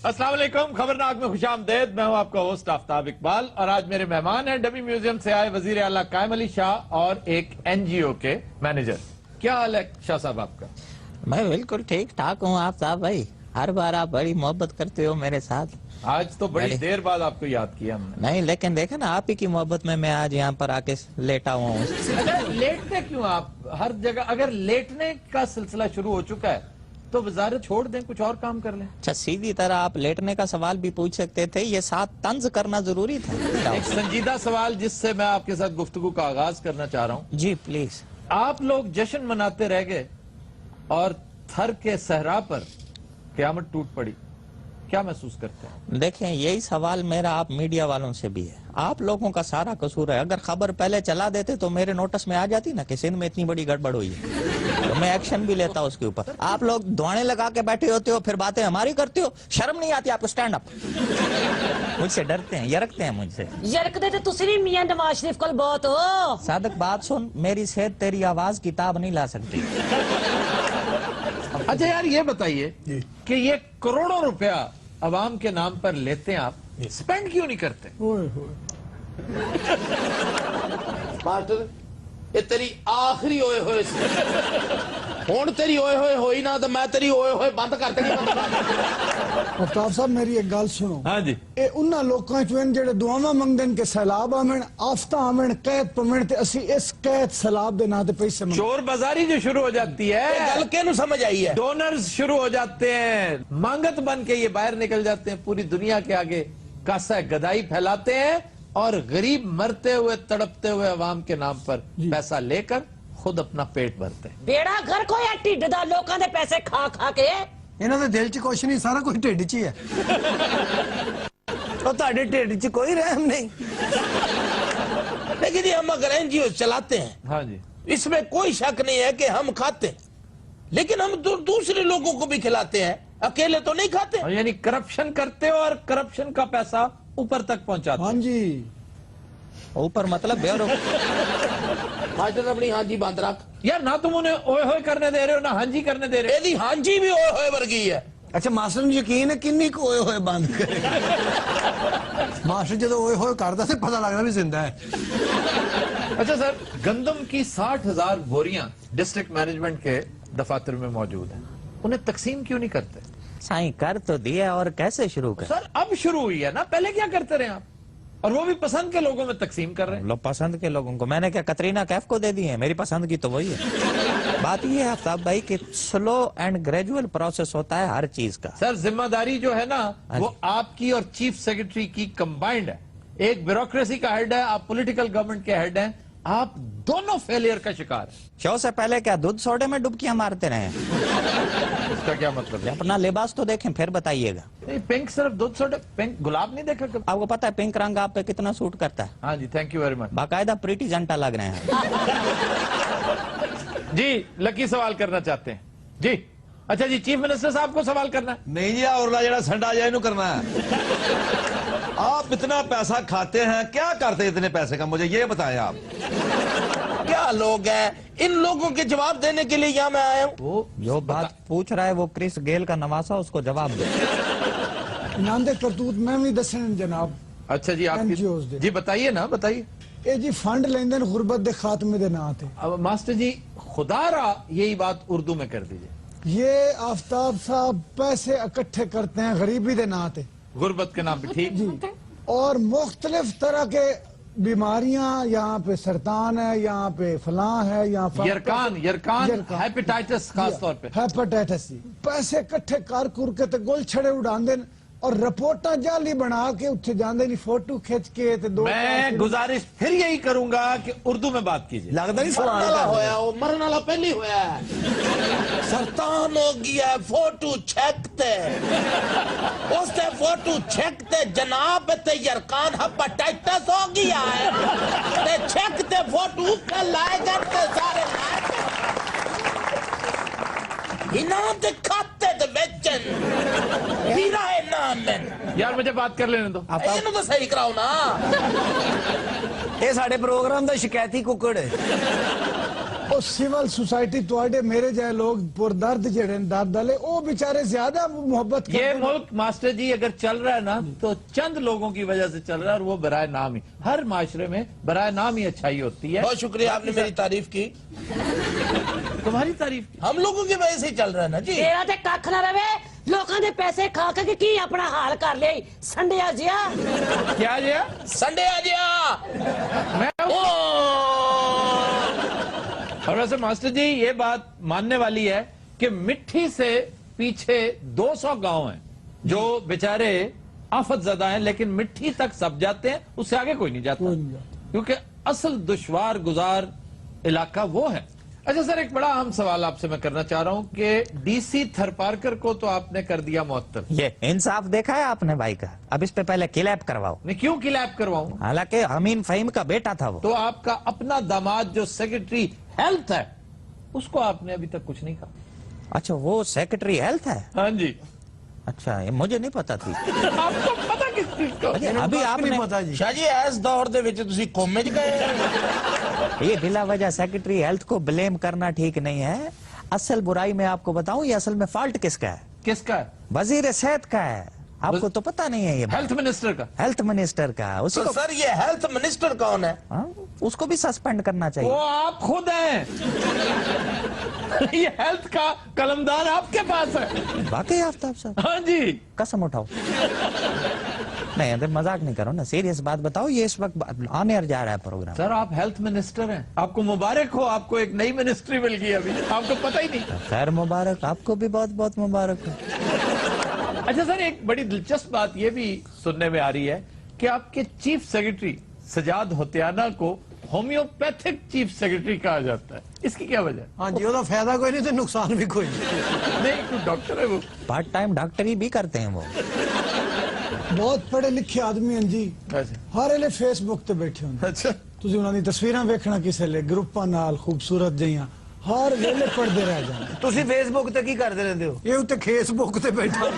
अस्सलाम वालेकुम, खबरनाक में खुशामदेद। मैं हूं आपका होस्ट आफ्ताब इकबाल और आज मेरे मेहमान हैं डमी म्यूजियम से आए वजीर आला कायम अली शाह और एक एनजीओ के मैनेजर। क्या हाल है शाह साहब आपका? मैं बिल्कुल ठीक ठाक हूँ आफ्ताब भाई। हर बार आप बड़ी मोहब्बत करते हो मेरे साथ। आज तो बड़ी देर बाद आपको याद किया हमने। नहीं, लेकिन देखे ना, आप ही की मोहब्बत में मैं आज यहाँ पर आके लेटा हुआ हूँ। लेटते क्यों आप हर जगह? अगर लेटने का सिलसिला शुरू हो चुका है तो वजारत छोड़ दें, कुछ और काम कर लें। अच्छा, सीधी तरह आप लेटने का सवाल भी पूछ सकते थे, ये साथ तंज करना जरूरी था। एक संजीदा सवाल जिससे मैं आपके साथ गुफ्तगू का आगाज करना चाह रहा हूँ। जी प्लीज। आप लोग जश्न मनाते रह गए और थर के सहरा पर क़यामत टूट पड़ी, क्या महसूस करते हैं? देखें, यही सवाल मेरा आप मीडिया वालों से भी है। आप लोगों का सारा कसूर है। अगर खबर पहले चला देते तो मेरे नोटिस में आ जाती ना कि सिंध में इतनी बड़ी गड़बड़ हुई है, तो मैं एक्शन भी लेता उसके ऊपर। आप लोग दुआएं लगा के बैठे होते हो, फिर बातें हमारी करते हो। शर्म नहीं आती आपको? Stand up. मुझसे डरते हैं, यरकते हैं मुझसे। यरकते तो तुसी भी मियां नवाज शरीफ कल बहुत हो। सादक बात सुन, मेरी सेहत तेरी आवाज किताब नहीं ला सकती। अच्छा यार, ये बताइए कि ये करोड़ों रुपया अवाम के नाम पर लेते हैं, आप स्पेंड क्यों नहीं करते? मास्टर, ये तेरी आखिरी ओए होए हुण तेरी ओए होए होई ना तो मैं तेरी ओए होए बंद कर देनी। आफ्ताब साहब, मेरी एक गल सुनो। हाँ जी। ये उन्हां लोकां चों हैं जेड़े दुआवां मंगदे ने कि सैलाब आवन, आफतां आवन, कैद पवन, ते असी इस कैद सैलाब दे नां ते पैसे मंगदे। चोर बाजारी जो शुरू हो जाती है, गल केनू समझ आई है? डोनर्स शुरू हो जाते हैं, मांगत बन के ये बाहर निकल जाते हैं, पूरी दुनिया के आगे कासा गदाई फैलाते हैं और गरीब मरते हुए तड़पते हुए अवाम के नाम पर पैसा लेकर खुद अपना पेट भरते हैं। बेड़ा घर को या ढिड दा लोकां दे पैसे खा खा के। इन्हां दे दिल च कुछ नहीं, सारा कुछ ढिड च ही है। तो ताड़े ढिड च कोई रहम नहीं। लेकिन ये हम अगर एनजीओ चलाते हैं, हाँ जी, इसमें कोई शक नहीं है कि हम खाते हैं, लेकिन हम दूसरे लोगों को भी खिलाते हैं, अकेले तो नहीं खाते। यानी करप्शन करते हो और करप्शन का पैसा ऊपर तक पहुंचाते हो। हाँ जी। ऊपर मतलब बेरो। मास्टर अपनी हांजी बंद रख यार, ना तुम उन्हें ओए होए करने दे रहे हो ना हांजी करने दे रहे हो। एदी हांजी भी ओए होए वर्गी है। अच्छा, मास्टर नूं यकीन है किन्नी को ओए होए बंद करे? मास्टर जदों ओए होए करदा ते पता लगदा भी जिंदा है। अच्छा सर, गंदम की 60,000 बोरियां डिस्ट्रिक्ट मैनेजमेंट के दफातर में मौजूद हैं, उन्हें तकसीम क्यों नहीं करते? साईं कर तो दिया, और कैसे शुरू कर? सर अब शुरू हुई है ना, पहले क्या करते रहे आप? और वो भी पसंद के लोगों में तकसीम कर रहे हैं। लोग पसंद के लोगों को, मैंने क्या कतरीना कैफ को दे दी है? मेरी पसंद की तो वही है। बात ये है आफ्ताब भाई कि स्लो एंड ग्रेजुअल प्रोसेस होता है हर चीज का। सर जिम्मेदारी जो है ना, वो आपकी और चीफ सेक्रेटरी की कंबाइंड है। एक ब्यूरोक्रेसी का हेड है, आप पॉलिटिकल गवर्नमेंट के हेड हैं, आप दोनों फेलियर का शिकार है। शो से पहले क्या दूध सोडे में डुबकियां मारते रहे? इसका क्या मतलब है? अपना लिबास तो देखें फिर बताइएगा। नहीं, पिंक सिर्फ दूध सोडा, पिंक गुलाब नहीं देखा कभी? आपको पता है पिंक रंग आप पे कितना सूट करता है? हाँ जी, थैंक यू वेरी मच। बाकायदा प्रीटी जंटा लग रहे हैं। जी, लकी सवाल करना चाहते हैं जी। अच्छा जी, चीफ मिनिस्टर साहब को सवाल करना है। नहीं जी, और जरा संडा जाए नु करना है। आप इतना पैसा खाते हैं, क्या करते हैं इतने पैसे का? मुझे ये बताएं आप। क्या लोग हैं? इन लोगों के जवाब देने के लिए यहाँ मैं आया हूँ। वो जो बात पूछ रहा है वो क्रिस गेल का नवासा, उसको जवाब दे। इन्हां दे करतूत मैं भी दसन जनाब। अच्छा जी, आप NGOs दे। जी बताइए ना, बताइए। ये जी फंड लेंदे ने गुरबत दे खात्मे दे नां ते। अब मास्टर जी खुदारा यही बात उर्दू में कर दीजिए। ये आफ्ताब साहब पैसे इकट्ठे करते हैं गरीबी दे नां ते, गुर्बत के नाम पे, ठीक। और मुख्तलिफ तरह के बीमारियां, यहाँ पे सरतान है, यहाँ पे फलां है, यहाँ यरकान, हेपेटाइटिस खास तौर पे। हेपेटाइटिस। पैसे इकट्ठे कर कुर के ते गोल छड़े उड़ांदे और रिपोर्टा जाली बना के उत्थे जांदे नहीं, फोटो खिंच के ते दो। मैं गुजारिश फिर यही करूंगा कि उर्दू में बात कीजिए। लगता नहीं मरने वाला सवाल होया, वो मरने वाला पहले होया है। सरतान हो गया, फोटो छेकते उससे फोटो छेकते जनाब ते यरकान हेपेटाइटिस हो गया है, ते छेकते फोटो के लाए करते सारे इनाम ते खाते ते बेचन हीरा है नाम में। यार मुझे बात कर लेने दो। इन्हों तो सही कराओ ना। ये साडे प्रोग्राम दा शिकायती कुकड़ है। ਉਹ ਸਿਵਲ ਸੁਸਾਇਟੀ ਤੁਹਾਡੇ ਮੇਰੇ ਜਿਹੇ ਲੋग ਪੁਰਦਰਦ ਜਿਹੜੇ ਨੇ ਦਰਦ ਵਾਲੇ ਉਹ बेचारे ज्यादा मोहब्बत ये मुल्क मास्टर जी अगर चल रहा है ना तो चंद लोगों की वजह से चल रहा है, और वो बराए नाम ही, हर माशरे में बराए नाम ही अच्छाई होती है। बहुत शुक्रिया, आपने मेरी तारीफ की। तुम्हारी तारीफ की? हम लोगों की वजह से ही चल रहा है ना जी। ਤੇਰਾ ਤੇ ਕੱਖ ਨਾ ਰਵੇ, ਲੋਕਾਂ ਦੇ ਪੈਸੇ ਖਾ ਖਾ ਕੇ ਕੀ ਆਪਣਾ ਹਾਲ ਕਰ ਲਿਆ ਈ, ਸੰਡਿਆ ਜਿਆ। क्या जी? संडे आ गया। मैं और वैसे मास्टर जी ये बात मानने वाली है कि मिट्टी से पीछे 200 गांव हैं जो बेचारे आफत ज़दा हैं, लेकिन मिट्टी तक सब जाते हैं, उससे आगे कोई नहीं जाता, क्योंकि असल दुश्वार गुजार इलाका वो है। अच्छा सर, एक बड़ा अहम सवाल आपसे मैं करना चाह रहा हूं कि डीसी थरपारकर को तो आपने कर दिया मुअत्तल। ये इंसाफ देखा है आपने भाई का? अब इस पे पहले किलैप करवाओ। नहीं, क्यों किलैप करवाऊं? हालांकि अमीन फहीम का बेटा था वो। तो आपका अपना दामाद जो सेक्रेटरी हेल्थ है, उसको आपने अभी तक कुछ नहीं कहा। अच्छा, वो सेक्रेटरी हेल्थ है? हाँ जी। अच्छा, ये मुझे नहीं पता थी। आपको पता किस चीज को? अभी आपने पता जी। शाह जी इस दौर ਦੇ ਵਿੱਚ ਤੁਸੀਂ ਕੋਮੇ 'ਚ ਗਏ। ये बिला वजह सेक्रेटरी हेल्थ को ब्लेम करना ठीक नहीं है। असल बुराई में आपको बताऊं, ये असल में फॉल्ट किसका है? किसका है? वजीर सेहत का है। आपको तो पता नहीं है ये हेल्थ मिनिस्टर का। हेल्थ मिनिस्टर का। उसी तो को सर ये हेल्थ मिनिस्टर कौन है? हाँ, उसको भी सस्पेंड करना वो चाहिए। आप खुद हैं। ये हेल्थ का कलमदान आपके पास है। वाकई आफ्ताब साहब, हाँ जी। कसम उठाओ। नहीं, अगर मजाक नहीं करो ना, सीरियस बात बताओ। ये इस वक्त आने जा रहा है प्रोग्राम। सर आप हेल्थ मिनिस्टर हैं, आपको मुबारक हो, आपको एक नई मिनिस्ट्री मिल गई अभी, आपको पता ही नहीं। खैर मुबारक, आपको भी बहुत बहुत मुबारक हो। अच्छा सर, एक बड़ी दिलचस्प बात ये भी सुनने में आ रही है कि आपके चीफ सेक्रेटरी सजाद होतियाना को होम्योपैथिक चीफ सेक्रेटरी कहा जाता है, इसकी क्या वजह? हाँ जी, ਉਹਦਾ फायदा कोई नहीं तो नुकसान भी कोई नहीं। नहीं, कोई डॉक्टर है वो। पार्ट टाइम डॉक्टरी भी करते हैं वो। ਬਹੁਤ ਪੜ੍ਹੇ ਲਿਖੇ ਆਦਮੀ ਹਨ ਜੀ, अच्छा ਹਰ ਵੇਲੇ ਫੇਸਬੁੱਕ ਤੇ ਬੈਠੇ ਹੁੰਦੇ। अच्छा। ਤੁਸੀਂ ਉਹਨਾਂ ਦੀ ਤਸਵੀਰਾਂ ਵੇਖਣਾ ਕਿਸੇ ਲੇ ਗਰੁੱਪਾਂ ਨਾਲ ਖੂਬਸੂਰਤ ਜਿਹੀਆਂ, ਹਰ ਵੇਲੇ ਪੜ੍ਹਦੇ ਰਹਿ ਜਾਂਦੇ। ਤੁਸੀਂ ਫੇਸਬੁੱਕ ਤੇ ਕੀ ਕਰਦੇ ਰਹਿੰਦੇ ਹੋ? ਇਹ ਉੱਤੇ ਫੇਸਬੁੱਕ ਤੇ ਬੈਠਾ।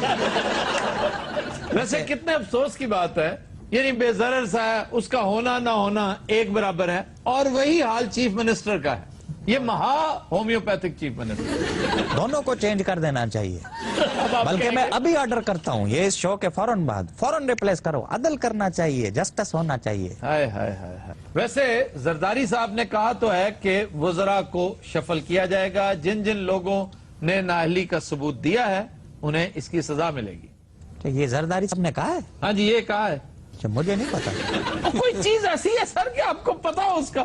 वैसे कितने अफसोस की बात है, यानी बेजरर सा है, उसका होना ना होना एक बराबर है, और वही हाल चीफ मिनिस्टर का है। ये महा होम्योपैथिक चीफ मिनिस्टर। दोनों को चेंज कर देना चाहिए। अब आप बल्कि कहेंगे- मैं अभी ऑर्डर करता हूँ, ये इस शो के फौरन बाद फौरन रिप्लेस करो। अदल करना चाहिए, जस्टिस होना चाहिए। हाय हाय हाय हाय। वैसे जरदारी साहब ने कहा तो है कि वज़रा को शफल किया जाएगा, जिन जिन लोगों ने नाअहली का सबूत दिया है उन्हें इसकी सजा मिलेगी। तो ये जरदारी साहब ने कहा है? हाँ जी, ये कहा है। अच्छा, मुझे नहीं पता। कोई चीज ऐसी है सर कि आपको पता हो उसका?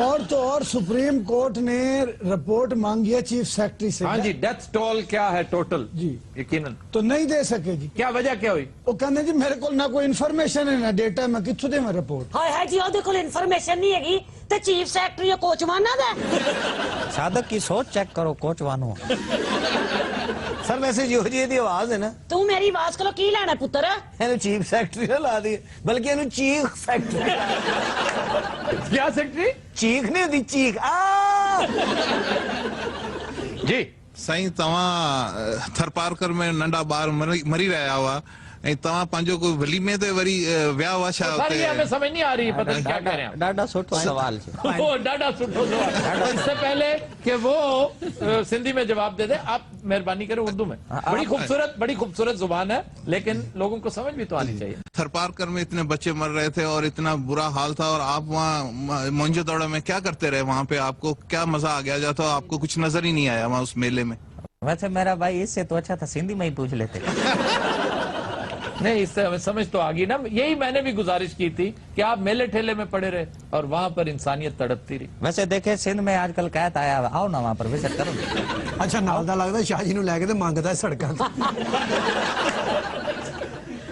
और तो और सुप्रीम कोर्ट ने रिपोर्ट मांगी है चीफ सेक्रेटरी से। हाँ जी, डेथ टोल क्या है टोटल? जी। यकीनन। तो नहीं दे सके जी। क्या वजह क्या हुई? वो कहने जी मेरे को ना कोई इन्फॉर्मेशन है ना डेटा, मैं किथों दे मैं रिपोर्ट। ਹਾਏ ਹਾਏ ਜੀ, ਉਹਦੇ ਕੋਲ ਇਨਫੋਰਮੇਸ਼ਨ ਨਹੀਂ ਹੈਗੀ ਤੇ ਚੀਫ ਸੈਕਟਰੀ ਕੋਚਵਾਨਾ ਦਾ। साधक की सोच चेक करो, कोच वानो। ਸਰ ਵੈਸੇ ਜਿਹੋ ਜਿਹੀ ਇਹਦੀ ਆਵਾਜ਼ ਹੈ ਨਾ, ਤੂੰ ਮੇਰੀ ਆਵਾਜ਼ ਕੋਲੋਂ ਕੀ ਲੈਣਾ ਪੁੱਤਰ? ਇਹਨੂੰ ਚੀਫ ਸੈਕਟਰੀ ਨਾ ਲਾ ਦੀ, ਬਲਕਿ ਇਹਨੂੰ ਚੀਖ ਸੈਕਟਰੀ। क्या सेक्रेटरी ਚੀਖ ਨਹੀਂ ਹੁੰਦੀ, ਚੀਖ ਆ। जी? साईं तव्हां थरपारकर में नंढा ॿार मरी रहिया हुआ ऐं तव्हां पंहिंजो कोई वलीमे ते वरी विया हुआ छा सर ये हमें हुते? समझ नहीं आ रही, पता नहीं क्या कह रहे हैं आप। डाडा सुठो सवाल है। वो डाडा सुठो सवाल। इससे पहले कि वो सिंधी में जवाब दे दे, आप मेहरबानी करें उर्दू में। बड़ी खूबसूरत जुबान है, लेकिन लोगों को समझ भी तो आनी चाहिए। थरपारकर में इतने बच्चे मर रहे थे और इतना बुरा हाल था, और आप वहाँ मोइंजोदड़ो में क्या करते रहे? वहाँ पे आपको क्या मजा आ गया जाता? आपको कुछ नजर ही नहीं आया वहाँ उस मेले में? वैसे मेरा भाई इससे तो अच्छा था सिंधी में ही पूछ लेते। नहीं, इससे हमें समझ तो आ गई ना। यही मैंने भी गुजारिश की थी कि आप मेले ठेले में पड़े रहे और वहां पर इंसानियत तड़पती रही। वैसे देखे सिंध में आजकल कहत आया हुआ, आओ ना वहाँ पर विजिट करो। अच्छा ਨਾਲ ਦਾ ਲੱਗਦਾ ਸ਼ਾਹ ਜੀ ਨੂੰ ਲੈ ਕੇ ਤੇ ਮੰਗਦਾ ਸੜਕਾਂ ਤੇ।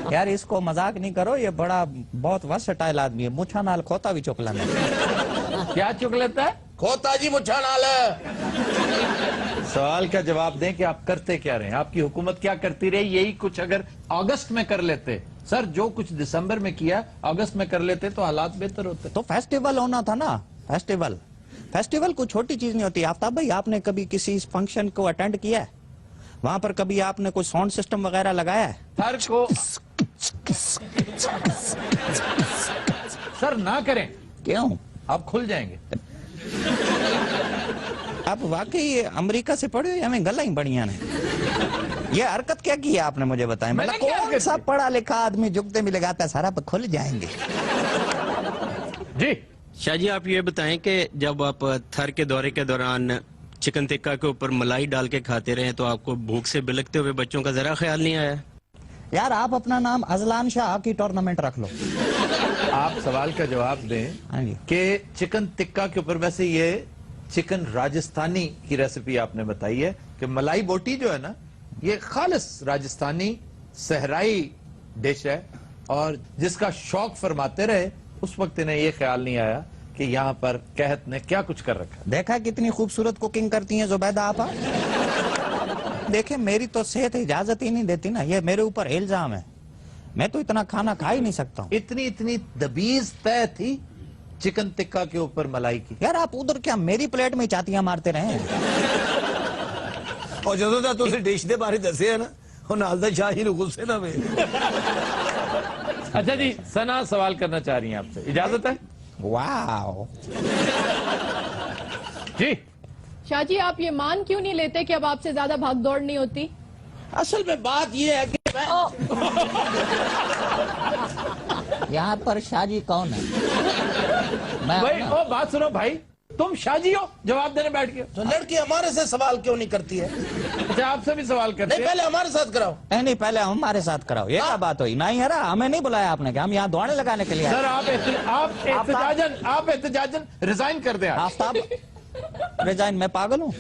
यार इसको मजाक नहीं करो, ये बड़ा बहुत वर्सटाइल आदमी है। मुछा नाल खोता भी चुक लेना। क्या चुक लेता है? ਖੋਤਾ ਜੀ ਮੁੱਛਾਂ ਨਾਲ। सवाल का जवाब दें कि आप करते क्या रहे, आपकी हुकूमत क्या करती रही? यही कुछ अगर अगस्त में कर लेते, सर जो कुछ दिसंबर में किया अगस्त में कर लेते तो हालात बेहतर होते। तो फेस्टिवल होना था ना, फेस्टिवल। फेस्टिवल कोई छोटी चीज नहीं होती। आफ्ताब भाई, आपने कभी किसी फंक्शन को अटेंड किया है? वहां पर कभी आपने कोई साउंड सिस्टम वगैरह लगाया है? सर को सर ना करें, क्यों? आप खुल जाएंगे। آپ واقعی امریکہ سے پڑھے ہو یا میں گلا ہی بڑھیا نے یہ حرکت کیا کی ہے آپ نے مجھے بتائیں میں نے مطلب کیا کون حرکت سا کی؟ پڑھا لکھا آدمی جھکتے میں لگاتا ہے سارا پہ کھل جائیں گے جی شاہ جی آپ یہ بتائیں کہ جب آپ تھر کے دورے کے دوران چکن ٹکا کے اوپر ملائی ڈال کے کھاتے رہے تو آپ کو بھوک سے بلکتے ہوئے بچوں کا ذرا خیال نہیں آیا؟ یار آپ اپنا نام ازلان شاہ ہاکی ٹورنامنٹ رکھ لو آپ سوال کا جواب دیں ہاں جی کہ چکن ٹکا کے اوپر ویسے یہ چکن راجستھانی کی ریسیپی آپ نے بتائی ہے کہ ملائی بوٹی جو ہے نا یہ خالص راجستھانی صحرائی ڈش ہے اور جس کا شوق فرماتے رہے اس وقت انہیں یہ خیال نہیں آیا کہ یہاں پر قحط نے کیا کچھ کر رکھا دیکھا کتنی خوبصورت کوکنگ کرتی ہیں زبیدہ آپا دیکھیں میری تو صحت اجازت ہی نہیں دیتی نا یہ میرے اوپر الزام ہے میں تو اتنا کھانا کھا ہی نہیں سکتا ہوں اتنی دبیز طے تھی چکن ٹکا کے اوپر ملائی کی یار آپ ادھر کیا میری پلیٹ میں چاتیاں مارتے رہے اور جدوں دا تسی ڈش دے بارے دسے ہے نا وہ نال دا شاہی نو غصے نہ وے اچھا جی سنا سوال کرنا چاہ رہی ہیں آپ سے اجازت ہے واو جی شاہ جی آپ یہ مان کیوں نہیں لیتے کہ اب آپ سے زیادہ بھاگ دوڑ نہیں ہوتی؟ اصل میں بات یہ ہے کہ میں یہاں پر شاہ جی کون ہے میں بھائی او بات سنو بھائی تم شاہ جی ہو جواب دینے بیٹھ گئے تو لڑکی ہمارے سے سوال کیوں نہیں کرتی ہے؟ اچھا آپ سے بھی سوال کرتے نہیں پہلے ہمارے ساتھ کراؤ. نہیں پہلے ہمارے ساتھ کراؤ یہ کیا بات ہوئی نہیں یار ہمیں نہیں بلایا آپ نے کہ ہم یہاں دوڑنے لگانے کے لیے سر آپ احتجاجن ریزائن کر دیں آفتاب ریزائن میں پاگل ہوں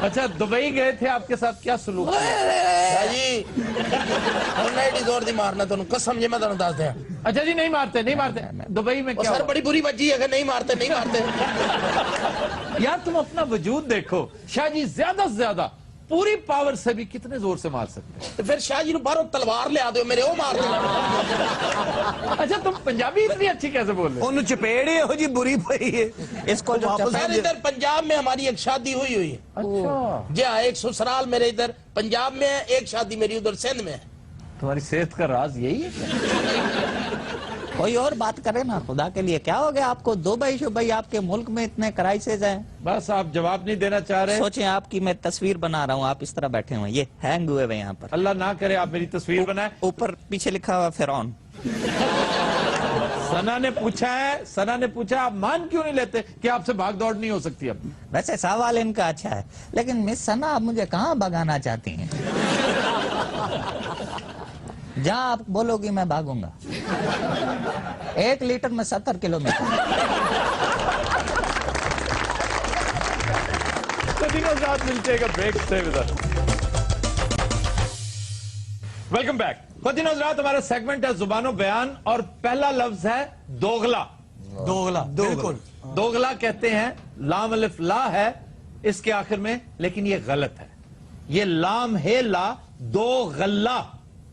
اچھا دبئی گئے تھے آپ کے ساتھ کیا سلوک شاہ جی ہم نے ایڈی زور دی مارنا تو قسم یہ میں تمہیں دس دیں. اچھا جی نہیں مارتے دبئی میں کیا سر بڑی بری بچی ہے کہ نہیں مارتے یار تم اپنا وجود دیکھو شاہ جی زیادہ سے زیادہ پوری پاور سے بھی کتنے زور سے مار سکتے ہیں. تو پھر شاہ جی نو باہروں تلوار لے آدھو میرے وہ مار دیں. اچھا تم پنجابی اتنی اچھی کیسے بول رہے انہوں چپیڑ ہی ہو جی بری پئی ہے اس کو جو سر ادھر پنجاب میں ہماری ایک شادی ہوئی ہے. اچھا جی ہاں ایک سسرال میرے ادھر پنجاب میں ہے ایک شادی میری ادھر سندھ میں ہے. تمہاری صحت کا راز یہی ہے کوئی اور بات کرے نا خدا کے لیے کیا ہو گیا آپ کو دبئی شبئی آپ کے ملک میں اتنے کرائسز ہیں بس آپ جواب نہیں دینا چاہ رہے سوچیں آپ کی میں تصویر بنا رہا ہوں آپ اس طرح بیٹھے ہوئے یہ ہینگ ہوئے ہوئے یہاں پر اللہ نہ کرے آپ میری تصویر بنائیں. اوپر پیچھے لکھا ہوا فرعون سنا نے پوچھا آپ مان کیوں نہیں لیتے کہ آپ سے بھاگ دوڑ نہیں ہو سکتی اب. ویسے سوال ان کا اچھا ہے لیکن مس ثنا آپ مجھے کہاں بھگانا چاہتی ہیں جہاں آپ بولو گی میں بھاگوں گا 1 لیٹر میں 70 کلومیٹر ملتے گا بریک سے ویلکم بیک. خدین حضرات ہمارا سیگمنٹ ہے زبان و بیان اور پہلا لفظ ہے دوغلا. بالکل دوغلا کہتے ہیں لام الف لا ہے اس کے آخر میں لیکن یہ غلط ہے. یہ لام ہے لا دو غلہ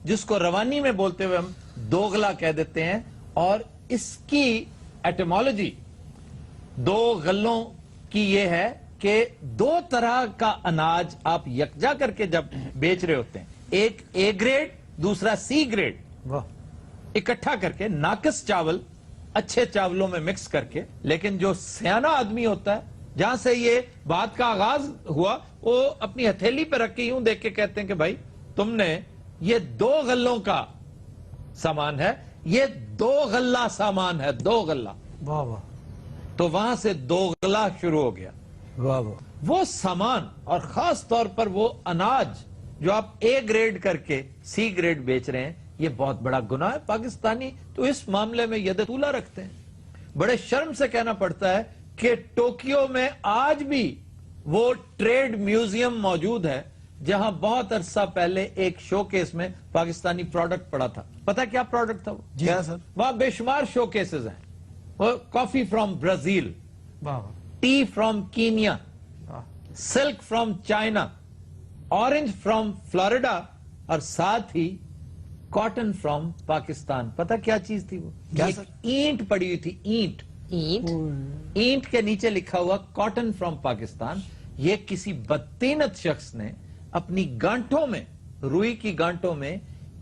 جس کو روانی میں بولتے ہوئے ہم دوغلا کہہ دیتے ہیں اور اس کی ایٹیمالوجی دو غلوں کی یہ ہے کہ 2 طرح کا اناج آپ یکجا کر کے جب بیچ رہے ہوتے ہیں ایک اے گریڈ دوسرا سی گریڈ اکٹھا کر کے ناقص چاول اچھے چاولوں میں مکس کر کے لیکن جو سیانہ آدمی ہوتا ہے جہاں سے یہ بات کا آغاز ہوا وہ اپنی ہتھیلی پہ رکھ کے یوں دیکھ کے کہتے ہیں کہ بھائی تم نے یہ 2 غلوں کا سامان ہے یہ 2 غلہ سامان ہے 2 غلہ واہ واہ تو وہاں سے 2 غلہ شروع ہو گیا. واہ واہ وہ سامان اور خاص طور پر وہ اناج جو آپ اے گریڈ کر کے سی گریڈ بیچ رہے ہیں یہ بہت بڑا گناہ ہے. پاکستانی تو اس معاملے میں ید طولہ رکھتے ہیں. بڑے شرم سے کہنا پڑتا ہے کہ ٹوکیو میں آج بھی وہ ٹریڈ میوزیم موجود ہے جہاں بہت عرصہ پہلے ایک شو کیس میں پاکستانی پروڈکٹ پڑا تھا. پتا کیا پروڈکٹ تھا وہ؟ جی سر وہاں بے شمار شو کیسز ہیں. وہ کافی from Brazil tea from Kenya silk from China orange from Florida اور ساتھ ہی کاٹن فرام پاکستان. پتا کیا چیز تھی وہ؟ ایک اینٹ پڑی ہوئی تھی اینٹ کے نیچے لکھا ہوا کاٹن فرام پاکستان. یہ کسی بدتینت شخص نے اپنی گانٹوں میں روئی کی گانٹوں میں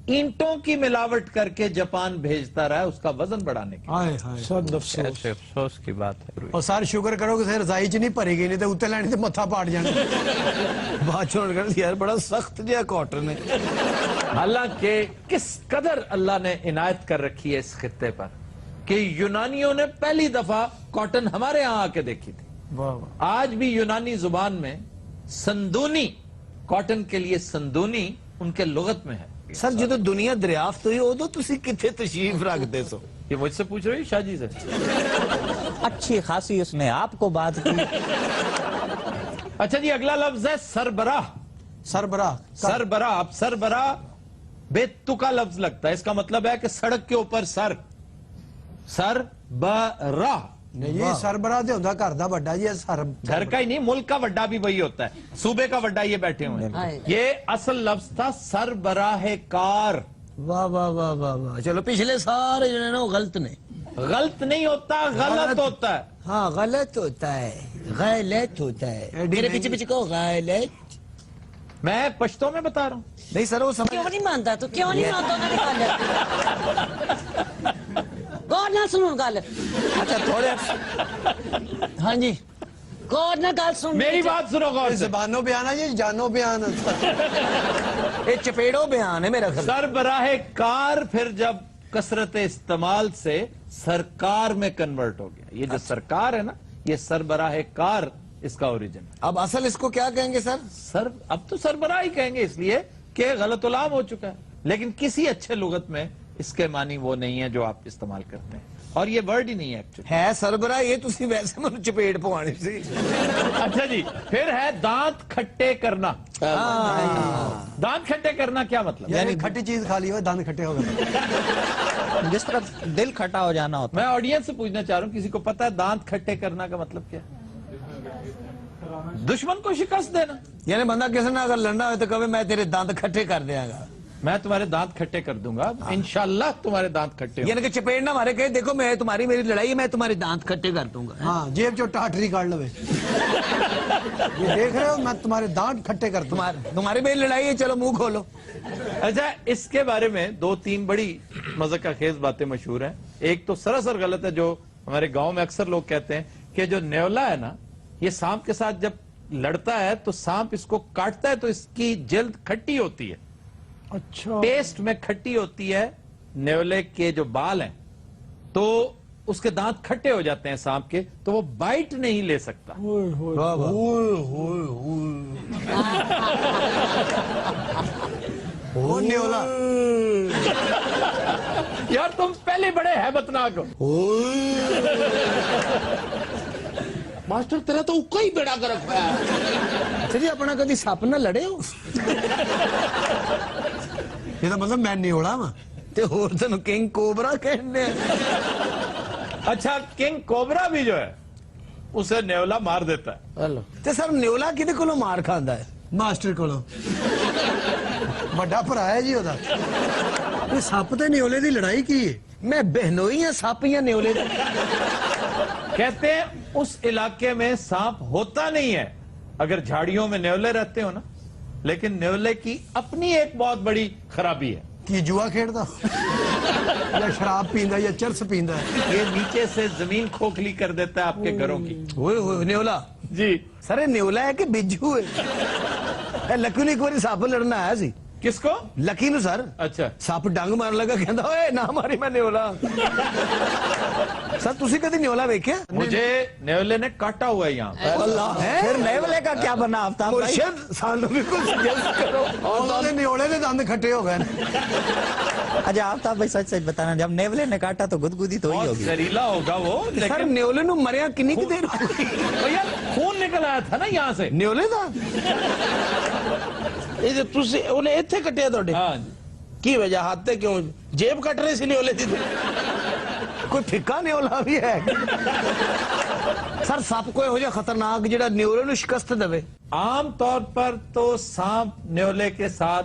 ईंटों की मिलावट करके जापान भेजता रहा है उसका वजन बढ़ाने के हाय हाय सद अफसोस। कैसे अफसोस की बात है। और सर शुक्र करो कि सर रजाई च नहीं भरी गई, नहीं तो उत्ते लैनी ते मत्था पाट जाना। बात छोड़ कर यार बड़ा सख्त जिहा कॉटन है। हालांकि किस कदर अल्लाह ने इनायत कर रखी है इस खित्ते पर कि यूनानियों ने पहली दफा कॉटन हमारे यहाँ आके देखी थी। वाह वाह। आज भी यूनानी जुबान में संदूनी, कॉटन के लिए संदूनी उनके लुगत में है। सर जो दुनिया दरियाफ्त हुई उदो तुसी किथे तशरीफ रखते सो? ये मुझसे पूछ रही शाह जी से। अच्छी खासी उसने आपको बात की। अच्छा जी, अगला लफ्ज है सरबराह। सरबराह। सरबराह, अब सरबराह बेतुका लफ्ज लगता है, इसका मतलब है कि सड़क के ऊपर सर। सरबराह नहीं जी सरबराह ते हुंदा घर दा बड्डा जी, सर घर का ही नहीं, मुल्क का वड्डा भी वही होता है, सूबे का वड्डा ये बैठे हुए हैं। हाय। ये असल लफ्ज था सरबराह कार। वाह वाह वाह वाह वाह। चलो पिछले सारे जो है ना वो गलत ने। गलत नहीं होता, गलत होता है। हाँ गलत होता है, गलत होता है। मेरे पीछे पीछे को गलत। मैं पश्तो में बता रहा हूँ। नहीं सर वो समझ क्यों नहीं मानता तू, क्यों नहीं मानता उन्होंने गल? गौर ना सुनो गल। अच्छा थोड़े हाँ जी गौर ना गल सुन। मेरी बात सुनो गौर से। जबानो बयान है जी, जानो बयान ये चपेड़ो बयान है मेरा ख्याल। सरबराह कार फिर जब कसरत इस्तेमाल से सरकार में कन्वर्ट हो गया। ये जो सरकार है ना, ये सरबराह कार इसका ओरिजिन है। अब असल इसको क्या कहेंगे सर? सर अब तो सरबराह ही कहेंगे, इसलिए कि गलत उलाम हो चुका है। लेकिन किसी अच्छे लुगत में इसके मानी वो नहीं है जो आप इस्तेमाल करते हैं, और ये वर्ड ही नहीं है एक्चुअली। है सरबराह ये तुसी वैसे मैंने चपेट पवानी सी। अच्छा जी, फिर है दांत खट्टे करना। दांत खट्टे करना क्या मतलब? यानी खट्टी चीज खा ली हो दांत खट्टे हो गए। जिस तरह दिल खटा हो जाना होता मैं ऑडियंस से पूछना चाह रहा हूँ, किसी को पता है दांत खट्टे करना का मतलब क्या है? दुश्मन को शिकस्त देना। यानी बंदा किसी ने अगर लड़ना हो तो कभी मैं तेरे दांत खट्टे कर देगा। मैं तुम्हारे दांत खट्टे कर दूंगा, इंशाल्लाह तुम्हारे दांत खट्टे यानी कि चपेट ना मारे कहे देखो मैं तुम्हारी मेरी लड़ाई है, मैं तुम्हारे दांत खट्टे कर दूंगा। हाँ जेब चो टाटरी काट लवे। ये देख रहे हो मैं तुम्हारे दांत खट्टे कर तुम्हारी मेरी लड़ाई है, चलो मुंह खोलो। अच्छा, इसके बारे में दो तीन बड़ी मज़ाक़ खेज बातें मशहूर हैं। एक तो सरासर गलत है, जो हमारे गांव में अक्सर लोग कहते हैं कि जो न्योला है ना, ये सांप के साथ जब लड़ता है तो सांप इसको काटता है तो इसकी जल्द खट्टी होती है। अच्छा टेस्ट में खट्टी होती है। न्योले के जो बाल हैं तो उसके दांत खट्टे हो जाते हैं सांप के, तो वो बाइट नहीं ले सकता। न्योला यार तुम पहले बड़े हैबतनाक हो। मास्टर तेरा तो उक्का ही बेड़ा कर रखा है। अच्छा जी अपना कभी सप ना लड़े हो? ये तो मतलब मैं न्योला वा ते होर तेन किंग कोबरा कहने। अच्छा, किंग कोबरा भी जो है उसे न्योला मार देता है। हेलो ते सर न्योला किदे कोलों मार खांदा है? मास्टर कोलों। बड़ा भरा है जी ओदा। ये सप ते न्योले दी लड़ाई की है? मैं बहनोई हां सप या न्योले दा? कहते हैं उस इलाके में सांप होता नहीं है अगर झाड़ियों में न्योले रहते हो ना, लेकिन न्योले की अपनी एक बहुत बड़ी खराबी है कि जुआ खेलता या शराब पींदा या चरस पींदा है। ये नीचे से जमीन खोखली कर देता है आपके घरों की। ओए न्योला जी सर न्योला है कि बिज्जू है? लकी ने एक बार सप लड़ना आया सी। किसको? लकी नु सर। अच्छा, सप डंग मारन लगा, कहंदा ओए ना मारी मैं न्योला। सर तुसी कदी न्योला वेख्या? मुझे न्योले ने काटा हुआ है यहाँ। अल्लाह फिर न्योले का क्या बना आफ्ताब भाई? मुर्शिद सानू भी कुछ सजेस्ट करो। और न्योले दे दंद खट्टे हो गए। अच्छा आफ्ताब भाई सच सच बताना, जब न्योले ने काटा तो गुदगुदी तो ही बहुत होगी। जहरीला होगा वो, सर लेकिन न्योले नु मरिया किन्नी की देर ओ यार खून निकल आया था ना यहाँ से। न्योले दा ये तुसी उन्हें इत्थे कटिया तोड़े हाँ, की वजह हाथे क्यों जेब कट रही सी नहीं ओले थी? कोई फिक्का न्योला भी है? सर सप कोई हो जाए खतरनाक जेड़ा न्योले नु शिकस्त देवे? आम तौर पर तो सांप न्योले के साथ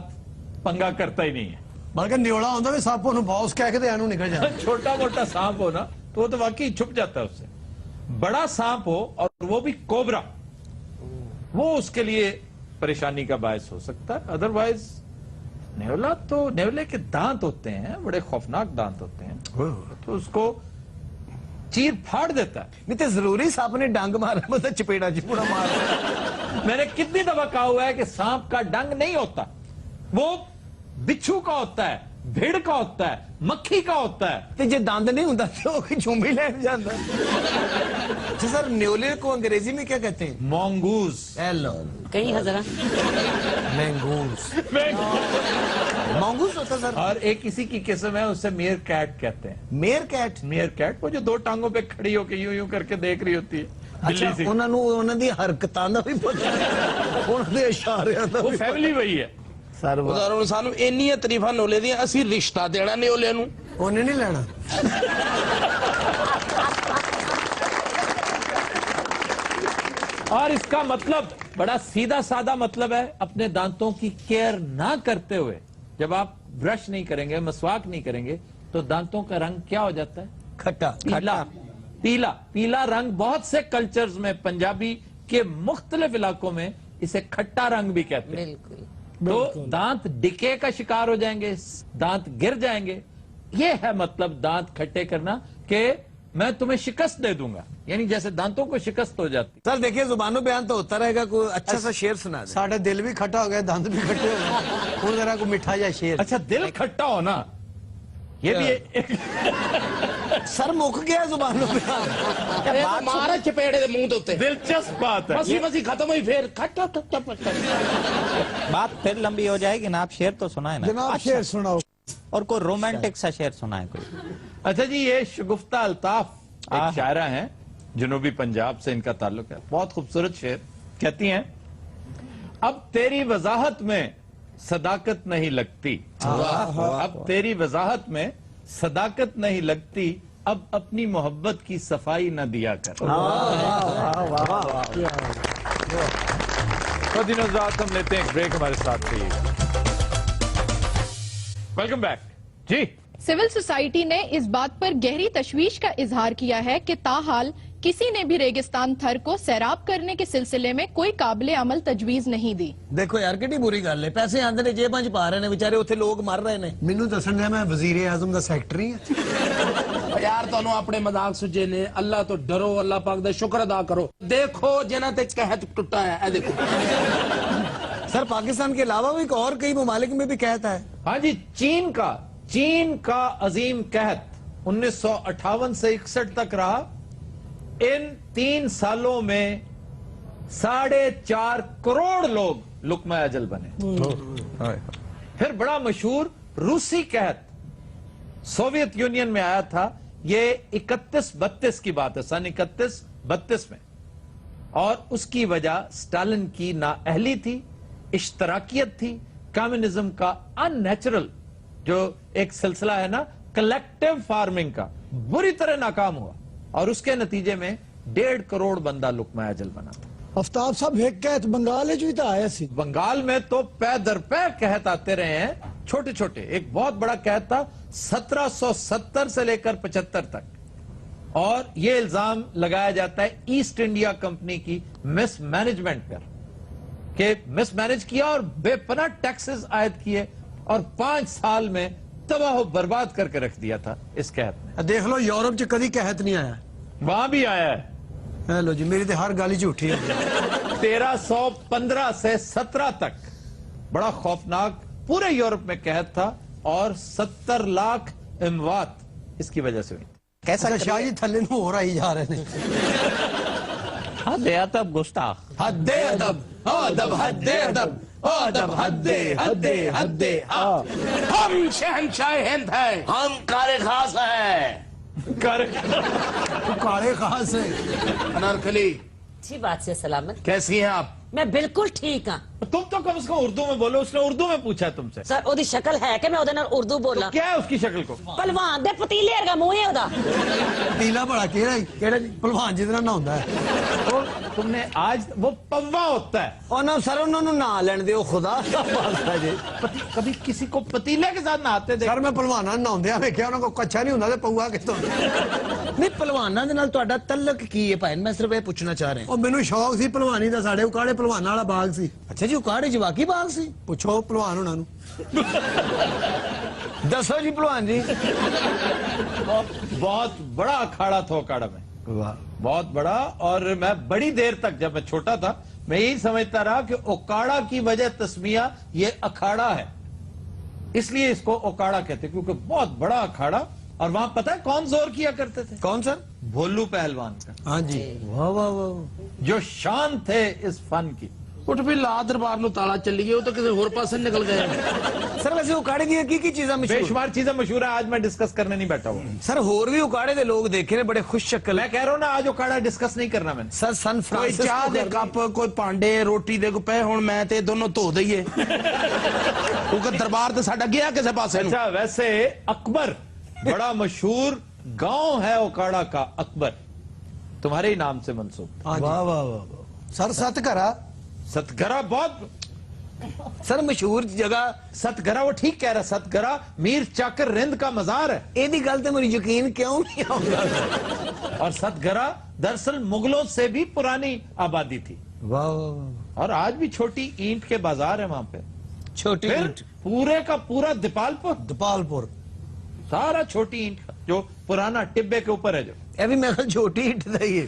पंगा करता ही नहीं है। बल्कि न्योला होंदा भी सप ओनु बॉस कह के ते एनु निकल जाए। छोटा मोटा सांप हो ना तो वो तो वाकई छुप जाता है उससे। बड़ा सांप हो और वो भी कोबरा, वो उसके लिए परेशानी का बायस हो सकता है। अदरवाइज नेवला तो नेवले के दांत होते हैं, बड़े खौफनाक दांत होते हैं, तो उसको चीर फाड़ देता है। नहीं तो जरूरी सांप ने डंग मारा मतलब चपेड़ा चिपूड़ा मारा। मैंने कितनी दफा कहा हुआ है कि सांप का डंग नहीं होता, वो बिच्छू का होता है, भेड़ का होता है, मक्खी का होता है। तो जे दंद नहीं होता तो चुंबी ले जाता। अच्छा सर, न्योले को अंग्रेजी में क्या कहते हैं? मोंगूज। हेलो, कहीं हजरा मैंगूस। मंगूस होता सर। और एक किसी की किस्म है, उसे मेयर कैट कहते हैं। Mayor cat? मेयर कैट वो जो दो टांगों पे खड़ी होकर यूं यूं करके देख रही होती है। अच्छा, उन्होंने दी हरकतां दा भी पता है, उन्होंने इशारियां दा वो भी फैमिली वही है। सर उदाहरण सानू ਇੰਨੀਆਂ ਤਾਰੀਫਾਂ ਨੋਲੇ ਦੀਆਂ, ਅਸੀਂ ਰਿਸ਼ਤਾ ਦੇਣਾ ਨਿਓਲੇ ਨੂੰ। ਉਹਨੇ ਨਹੀਂ ਲੈਣਾ। और इसका मतलब बड़ा सीधा साधा मतलब है, अपने दांतों की केयर ना करते हुए जब आप ब्रश नहीं करेंगे, मसवाक नहीं करेंगे, तो दांतों का रंग क्या हो जाता है? खट्टा। पीला। पीला पीला रंग बहुत से कल्चर्स में, पंजाबी के मुख्तलिफ इलाकों में इसे खट्टा रंग भी कहते हैं। तो दांत डिके का शिकार हो जाएंगे, दांत गिर जाएंगे। ये है मतलब दांत खट्टे करना, कि मैं तुम्हें शिकस्त दे दूंगा, यानी जैसे दांतों को शिकस्त हो जाती। सर देखिए, जुबानों बयान तो होता रहेगा, कोई अच्छा सा शेर सुना दे। साढ़े दिल भी खट्टा हो गया, दांत भी खट्टे हो गए, कोई जरा को मिठा या शेर। अच्छा, दिल खट्टा हो ना, ये भी एक सर मुक गया जुबानों पे। ਮਾਰਾ ਚਪੇੜੇ ਦੇ ਮੂੰਹ ਦੇ ਉੱਤੇ। दिलचस्प बात है। ਮਸੀ मसी खत्म हुई, फिर खट्टा खट्टा खट्टा। बात फिर लंबी हो जाएगी ना। आप शेर तो सुनाए ना। जनाब शेर सुनाओ। और कोई रोमांटिक सा शेर सुनाए कोई। अच्छा जी, ये शगुफ्ता अल्ताफ एक शायरा हैं, जनूबी पंजाब से इनका ताल्लुक है। बहुत खूबसूरत शेर। कहती हैं, अब तेरी वजाहत में सदाकत नहीं लगती, अब तेरी वजाहत में सदाकत नहीं लगती, अब अपनी मोहब्बत की सफाई न दिया कर। तो दिनों रात हम लेते हैं एक ब्रेक, हमारे साथ रहिएगा। वेलकम बैक जी। सिविल सोसाइटी ने इस बात पर गहरी तशवीश का इजहार किया है कि ताहाल किसी ने भी रेगिस्तान थर को सैराब करने के सिलसिले में कोई काबिल अमल तजवीज नहीं दी। देखो यार, कितनी बुरी गल है, पैसे आंदे ने जेबां च पा रहे ने, बेचारे उत्थे लोग मर रहे ने। मैनू दसन दे, मैं वजीर आजम दा सेक्रेटरी हां। यार ਤੁਹਾਨੂੰ ਆਪਣੇ ਮਜ਼ਾਕ ਸੁਝੇ ਨੇ। ਅੱਲਾਹ ਤੋਂ ਡਰੋ, ਅੱਲਾਹ ਪਾਕ ਦਾ ਸ਼ੁਕਰ ਅਦਾ ਕਰੋ। देखो जिन्हां ते कहत टुटा है, ए देखो। सर पाकिस्तान के अलावा भी और कई ममालिक में भी कहता है। हाँ जी, चीन का अजीम कहत 1958 से 61 तक रहा। इन 3 सालों में 4.5 करोड़ लोग लुकमा अजल बने। फिर बड़ा मशहूर रूसी कहत सोवियत यूनियन में आया था, ये 31-32 की बात है, सन 31-32 में। और उसकी वजह स्टालिन की नाअहली थी, इश्तराकियत थी, कम्युनिज्म का अननेचुरल जो एक सिलसिला है ना, कलेक्टिव फार्मिंग का, बुरी तरह नाकाम हुआ। और उसके नतीजे में 1.5 करोड़ बंदा लुकमा अजल बना था। अफ्ताब साहब एक कहत बंगाल भी तो आया सी। बंगाल में तो पै दर पै कहत आते रहे हैं, छोटे छोटे। एक बहुत बड़ा कहत था 1770 से लेकर 75 तक। और यह इल्जाम लगाया जाता है ईस्ट इंडिया कंपनी की मिस मैनेजमेंट पर, कि मिस मैनेज किया और बेपनाह टैक्सेस आयद किए और 5 साल में तबाह बर्बाद करके रख दिया था इस कहत ने। देख लो, यूरोप च कभी कहत नहीं आया, वहां भी आया है। हेलो जी, मेरी तो हर गाली झूठी है। 1315 से 17 तक बड़ा खौफनाक पूरे यूरोप में कहत था, और 70 लाख इमवात इसकी वजह से हुई। कैसा शाह जी थल्ले नु हो रहा ही जा रहे हैं। हद अदब गुस्ताख, हद्दे अदब, अदब हद्दे अदब, अदब हद्दे हद्दे हद्दे। हम शहंशाह हिंद है, हम कारे खास है। काले कहां से? अनारकली, अच्छी बात से सलामत। कैसी हैं आप? मैं बिल्कुल ठीक हाँ। तुम तो कम से कम उर्दू में बोलो। उसने उर्दू में पूछा तुमसे। सर ओदी शक्ल है कि मैं ओदे नाल उर्दू बोला? क्या है उसकी शक्ल को? पहलवान दे पतीले वर्गा मुंह है ओदा। पतीला बड़ा केड़ा जी पहलवान जितना ना होता है। तो तुमने आज वो पव्वा होता है। और ना सर, उन्होंने ना लेने दो, खुदा का वास्ता जी। कभी किसी को पतीले के साथ नहाते देख? सर मैं पहलवाना नहाउंदे वेख्या, उन्होंने को कच्चा नहीं होता ते पौआ कितों। नहीं पहलवाना दे नाल तुहाडा तल्लक की है भाई, मैं सिर्फ ये पूछना चाह रहा हूं। और मैनू शौक सी पहलवानी दा, साडे काले ਭਲਵਾਨਾਂ ਵਾਲਾ ਬਾਗ ਸੀ। ਅੱਛਾ ਜੀ ਉਕਾੜੇ ਚ ਵਾਕਈ ਬਾਗ ਸੀ? ਪੁੱਛੋ ਭਲਵਾਨ ਉਹਨਾਂ ਨੂੰ। ਦੱਸੋ ਜੀ ਭਲਵਾਨ ਜੀ। बहुत बड़ा अखाड़ा था ओकाड़ा में, बहुत बड़ा। और मैं बड़ी देर तक, जब मैं छोटा था, मैं यही समझता रहा कि ओकाड़ा की वजह तस्मिया ये अखाड़ा है, इसलिए इसको ओकाड़ा कहते, क्योंकि बहुत बड़ा अखाड़ा। और वहां पता है कौन जोर किया करते थे? कौन सर? भोलू पहलवान का। हाँ जी। वाह वाह वाह, जो शान थे इस फन की। ਉੱਠ ਵੀ ਲਾ ਦਰਬਾਰ ਨੂੰ ਤਾਲਾ ਚੱਲੀ ਗਿਆ, ਉਹ ਤਾਂ ਕਿਸੇ ਹੋਰ ਪਾਸੇ ਨਿਕਲ ਗਏ। ਸਰ ਵੈਸੇ ਉਕਾੜੇ ਦੀਆਂ ਕੀ ਚੀਜ਼ਾਂ ਮਸ਼ਹੂਰ? बेशुमार चीजें मशहूर है, आज मैं डिस्कस करने नहीं बैठा हूँ। ਸਰ ਹੋਰ ਵੀ ਉਕਾੜੇ ਦੇ ਲੋਕ ਦੇਖੇ ਨੇ ਬੜੇ ਖੁਸ਼ ਸ਼ਕਲ। मैं कह रहा हूँ ना, आज ओकाड़ा डिस्कस नहीं करना मैंने। ਸਰ ਸਨ ਕੋਈ ਫਰਾਂਸਿਸ ਚਾਹ ਦੇ ਕੱਪ, ਕੋਈ ਭਾਂਡੇ, ਰੋਟੀ ਦੇ ਕੋ ਪਏ, ਹੁਣ ਮੈਂ ਤੇ ਦੋਨੋਂ ਧੋ ਦਈਏ ਕਿਉਂਕਿ ਦਰਬਾਰ ਤੇ ਸਾਡਾ ਗਿਆ ਕਿਸੇ ਪਾਸੇ ਨੂੰ। अच्छा, वैसे अकबर बड़ा मशहूर गांव है ओकाड़ा का, अकबर तुम्हारे ही नाम से मंसूब। ਵਾਹ ਵਾਹ ਵਾਹ। ਸਰ ਸਤਘਰਾ? सतगरा बहुत ਸਰ ਮਸ਼ਹੂਰ ਜਗ੍ਹਾ। सतगरा, वो ठीक कह रहा है, सतगरा मीर चाकर रिंद का मजार है। ਇਹਦੀ ਗੱਲ ਤੇ ਮੈਨੂੰ ਯਕੀਨ ਕਿਉਂ ਨਹੀਂ ਆਉਂਦਾ? और सतगरा दरअसल मुगलों से भी पुरानी आबादी थी। वाह। और आज भी छोटी ईंट के बाजार है वहां पे। छोटी फिर ईंट? पूरे का पूरा दीपालपुर, दीपालपुर सारा छोटी ईंट का, जो पुराना टिब्बे के ऊपर है जो। ਇਹ ਵੀ ਮੈਂ ਕਿਹਾ ਛੋਟੀ ईंट ਦਾ ਹੀ ਹੈ।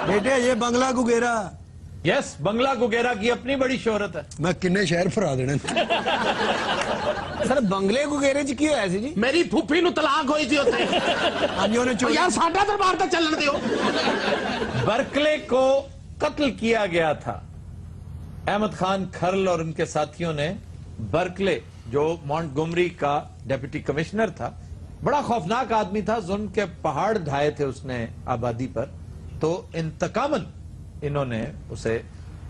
ਬੇਟੇ ਇਹ ਬੰਗਲਾ ਗੁਗੇਰਾ। यस, बंगला गुगेरा की अपनी बड़ी शोहरत है। ਮੈਂ ਕਿੰਨੇ ਸ਼ਹਿਰ ਫਰਾ ਦੇਣੇ। ਸਰ ਬੰਗਲੇ ਗੁਗੇਰੇ ਚ ਕੀ ਹੋਇਆ ਸੀ ਜੀ? ਮੇਰੀ ਫੁੱਫੀ ਨੂੰ ਤਲਾਕ ਹੋਈ ਸੀ ਉੱਥੇ। ਹਾਂਜੀ ਉਹਨੇ ਉਹ ਯਾਰ ਸਾਡਾ ਦਰਬਾਰ ਤਾਂ ਚੱਲਣ ਦਿਓ। बर्कले को कत्ल किया गया था। अहमद खान खरल और उनके साथियों ने बर्कले, जो मॉन्टगोमरी का डेप्यूटी कमिश्नर था, बड़ा खौफनाक आदमी था, जुल्म के पहाड़ ढाए थे उसने आबादी पर, तो इंतकामन इन्होंने उसे